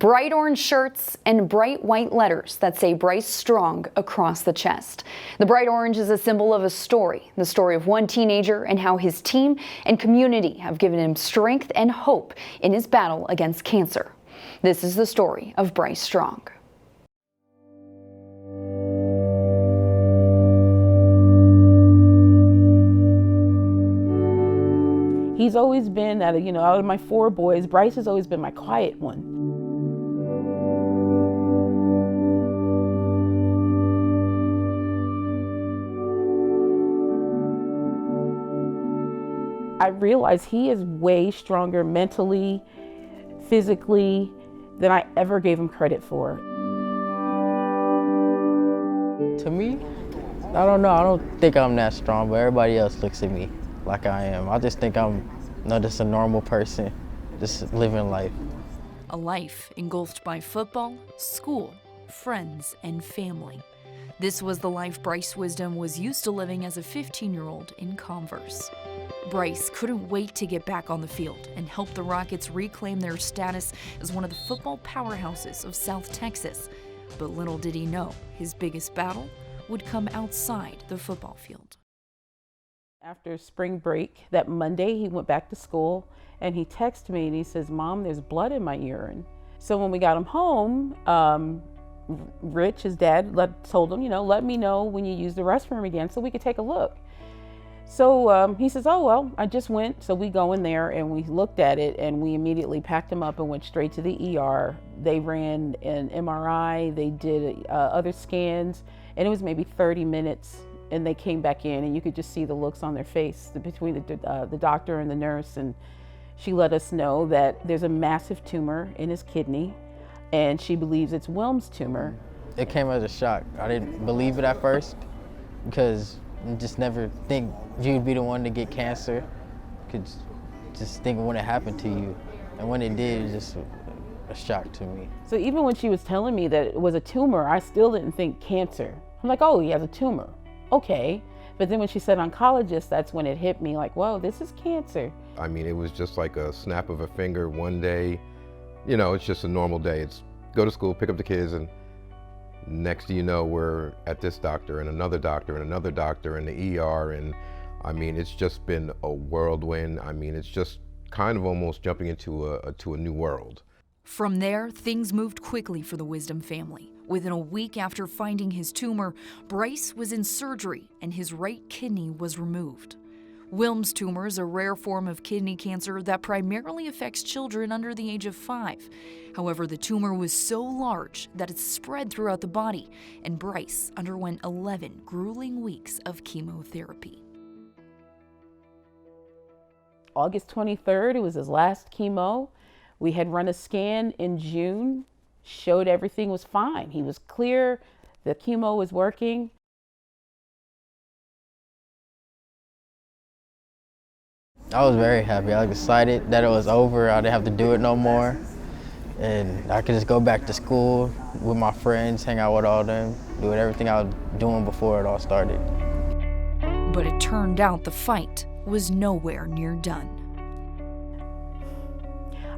bright orange shirts and bright white letters that say Bryce Strong across the chest. The bright orange is a symbol of a story, the story of one teenager and how his team and community have given him strength and hope in his battle against cancer. This is the story of Bryce Strong. He's always been, out of my 4 boys, Bryce has always been my quiet one. I realize he is way stronger mentally, physically, than I ever gave him credit for. To me, I don't know. I don't think I'm that strong, but everybody else looks at me like I am. I just think I'm just a normal person, just living life. A life engulfed by football, school, friends, and family. This was the life Bryce Wisdom was used to living as a 15-year-old in Converse. Bryce couldn't wait to get back on the field and help the Rockets reclaim their status as one of the football powerhouses of South Texas. But little did he know, his biggest battle would come outside the football field. After spring break, that Monday, he went back to school and he texted me and he says, "Mom, there's blood in my urine." So when we got him home, Rich, his dad, told him, let me know when you use the restroom again so we could take a look. So he says, "Oh, well, I just went." So we go in there and we looked at it and we immediately packed him up and went straight to the ER. They ran an MRI, they did other scans, and it was maybe 30 minutes. And they came back in and you could just see the looks on their face between the doctor and the nurse. And she let us know that there's a massive tumor in his kidney and she believes it's Wilms' tumor. It came as a shock. I didn't believe it at first because you just never think you'd be the one to get cancer. Could just think when it happened to you. And when it did, it was just a shock to me. So even when she was telling me that it was a tumor, I still didn't think cancer. I'm like, oh, he has a tumor. Okay. But then when she said oncologist, that's when it hit me like, whoa, this is cancer. I mean, it was just like a snap of a finger one day. It's just a normal day. It's go to school, pick up the kids, and next thing you know, we're at this doctor and another doctor and another doctor in the ER. And I mean, it's just been a whirlwind. I mean, it's just kind of almost jumping into a new world. From there, things moved quickly for the Wisdom family. Within a week after finding his tumor, Bryce was in surgery and his right kidney was removed. Wilms' tumor is a rare form of kidney cancer that primarily affects children under the age of 5. However, the tumor was so large that it spread throughout the body, and Bryce underwent 11 grueling weeks of chemotherapy. August 23rd, it was his last chemo. We had run a scan in June, showed everything was fine. He was clear, the chemo was working. I was very happy. I was excited that it was over. I didn't have to do it no more. And I could just go back to school with my friends, hang out with all them, do everything I was doing before it all started. But it turned out the fight was nowhere near done.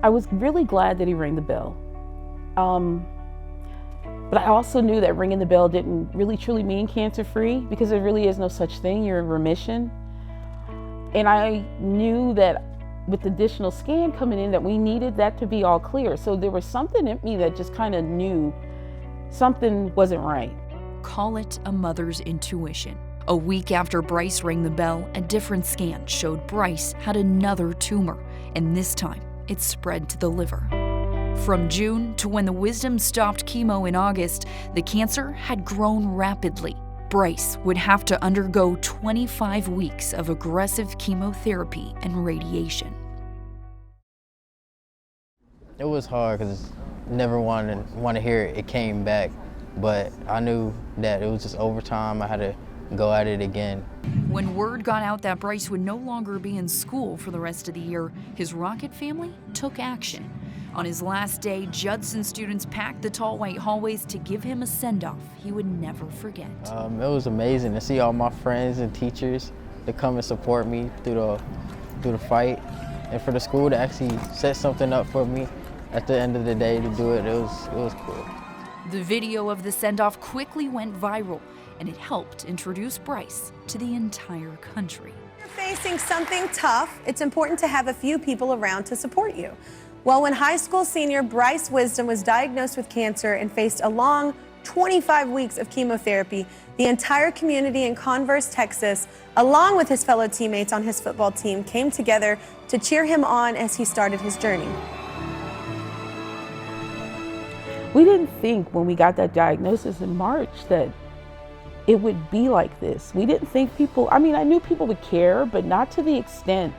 I was really glad that he rang the bell. But I also knew that ringing the bell didn't really truly mean cancer-free because there really is no such thing. You're in remission. And I knew that with the additional scan coming in that we needed that to be all clear. So there was something in me that just kind of knew something wasn't right. Call it a mother's intuition. A week after Bryce rang the bell, a different scan showed Bryce had another tumor, and this time it spread to the liver. From June to when the Wisdom stopped chemo in August, the cancer had grown rapidly. Bryce would have to undergo 25 weeks of aggressive chemotherapy and radiation. It was hard because I never wanted to hear it came back, but I knew that it was just overtime. I had to go at it again. When word got out that Bryce would no longer be in school for the rest of the year, his Rocket family took action. On his last day, Judson students packed the tall white hallways to give him a send-off he would never forget. It was amazing to see all my friends and teachers to come and support me through the fight, and for the school to actually set something up for me at the end of the day to do it, it was cool. The video of the send-off quickly went viral, and it helped introduce Bryce to the entire country. If you're facing something tough, it's important to have a few people around to support you. Well, when high school senior Bryce Wisdom was diagnosed with cancer and faced a long 25 weeks of chemotherapy, the entire community in Converse, Texas, along with his fellow teammates on his football team, came together to cheer him on as he started his journey. We didn't think when we got that diagnosis in March that it would be like this. We didn't think people, I mean, I knew people would care, but not to the extent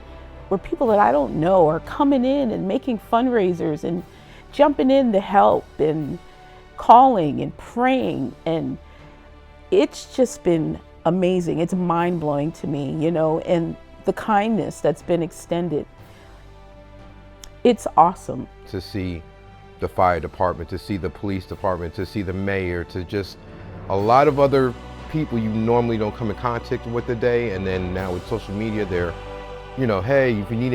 where people that I don't know are coming in and making fundraisers and jumping in to help and calling and praying. And it's just been amazing. It's mind-blowing to me, you know, and the kindness that's been extended. It's awesome. To see the fire department, to see the police department, to see the mayor, to just a lot of other people you normally don't come in contact with today. And then now with social media, they're, you know, hey, if you need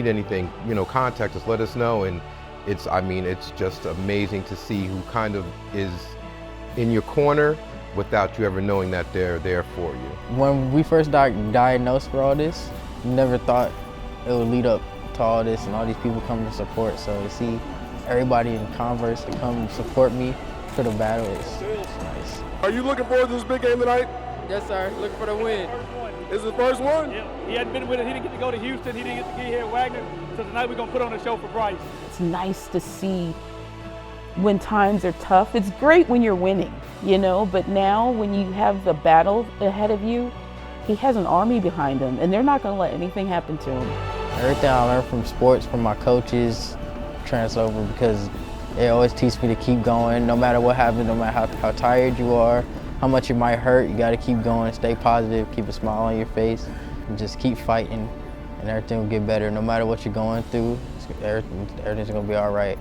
anything, you know, contact us, let us know. And it's, I mean, it's just amazing to see who kind of is in your corner without you ever knowing that they're there for you. When we first diagnosed for all this, we never thought it would lead up to all this and all these people coming to support. So to see everybody in Converse to come support me for the battle is nice. Are you looking forward to this big game tonight? Yes, sir. Looking for the win. Is it the first one? Yeah, he hadn't been with it. He didn't get to go to Houston. He didn't get to get here at Wagner. So tonight we're going to put on a show for Bryce. It's nice to see when times are tough. It's great when you're winning, you know, but now when you have the battle ahead of you, he has an army behind him, and they're not going to let anything happen to him. Everything I learned from sports, from my coaches, transfer over because they always teach me to keep going no matter what happens, no matter how tired you are, how much it might hurt. You got to keep going, stay positive, keep a smile on your face, and just keep fighting, and everything will get better. No matter what you're going through, everything's going to be all right.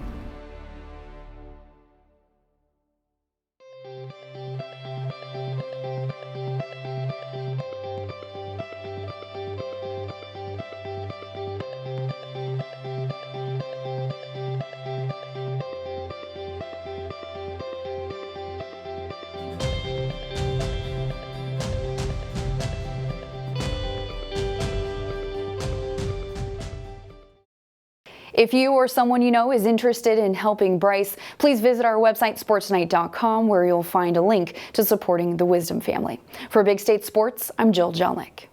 If you or someone you know is interested in helping Bryce, please visit our website, sportsnight.com, where you'll find a link to supporting the Wisdom family. For Big State Sports, I'm Jill Jelnick.